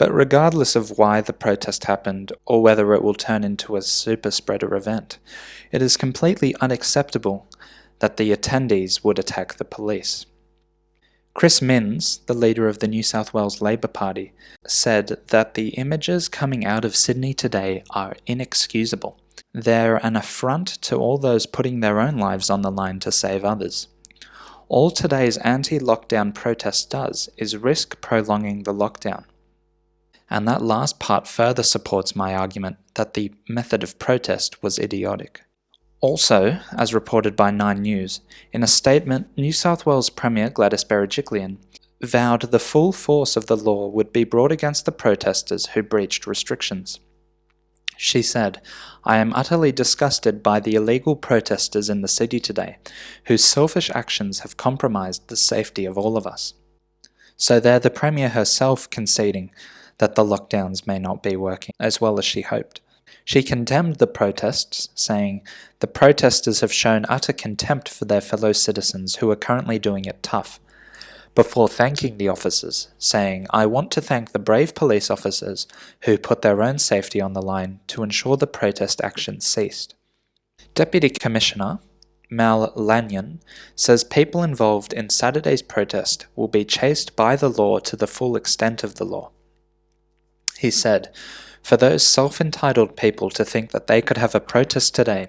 But regardless of why the protest happened or whether it will turn into a super spreader event, it is completely unacceptable that the attendees would attack the police. Chris Minns, the leader of the New South Wales Labor Party, said that the images coming out of Sydney today are inexcusable. They're an affront to all those putting their own lives on the line to save others. All today's anti-lockdown protest does is risk prolonging the lockdown. And that last part further supports my argument that the method of protest was idiotic. Also, as reported by 9 News, in a statement, New South Wales Premier Gladys Berejiklian vowed the full force of the law would be brought against the protesters who breached restrictions. She said, "I am utterly disgusted by the illegal protesters in the city today, whose selfish actions have compromised the safety of all of us." So there the Premier herself conceding that the lockdowns may not be working as well as she hoped. She condemned the protests, saying, "The protesters have shown utter contempt for their fellow citizens who are currently doing it tough," before thanking the officers, saying, "I want to thank the brave police officers who put their own safety on the line to ensure the protest action ceased." Deputy Commissioner Mal Lanyon says people involved in Saturday's protest will be chased by the law to the full extent of the law. He said, "For those self-entitled people to think that they could have a protest today,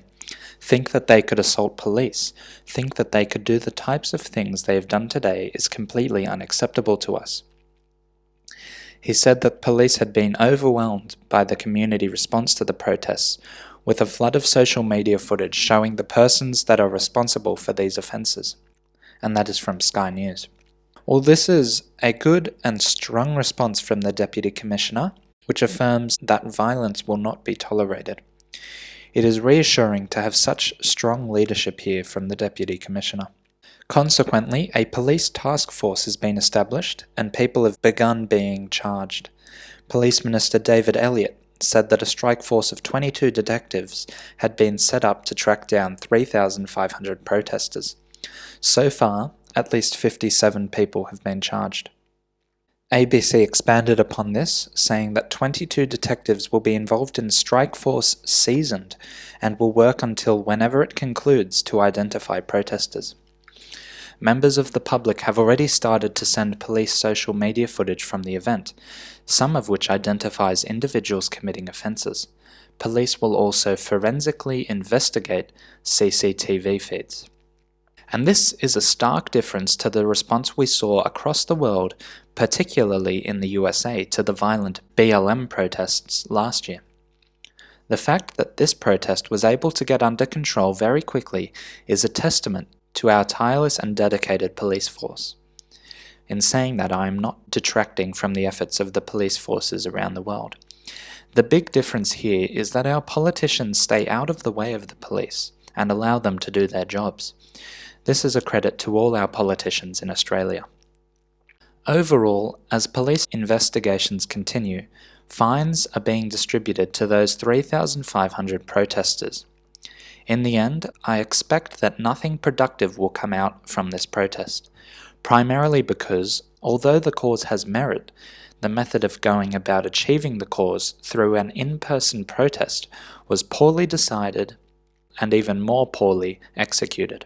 think that they could assault police, think that they could do the types of things they have done today is completely unacceptable to us." He said that police had been overwhelmed by the community response to the protests, with a flood of social media footage showing the persons that are responsible for these offences. And that is from Sky News. Well, this is a good and strong response from the Deputy Commissioner, which affirms that violence will not be tolerated. It is reassuring to have such strong leadership here from the Deputy Commissioner. Consequently, a police task force has been established and people have begun being charged. Police Minister David Elliott said that a strike force of 22 detectives had been set up to track down 3,500 protesters. So far, at least 57 people have been charged. ABC expanded upon this, saying that 22 detectives will be involved in Strike Force Seasoned and will work until whenever it concludes to identify protesters. Members of the public have already started to send police social media footage from the event, some of which identifies individuals committing offences. Police will also forensically investigate CCTV feeds. And this is a stark difference to the response we saw across the world, particularly in the USA, to the violent BLM protests last year. The fact that this protest was able to get under control very quickly is a testament to our tireless and dedicated police force. In saying that, I am not detracting from the efforts of the police forces around the world. The big difference here is that our politicians stay out of the way of the police and allow them to do their jobs. This is a credit to all our politicians in Australia. Overall, as police investigations continue, fines are being distributed to those 3,500 protesters. In the end, I expect that nothing productive will come out from this protest, primarily because, although the cause has merit, the method of going about achieving the cause through an in-person protest was poorly decided and even more poorly executed.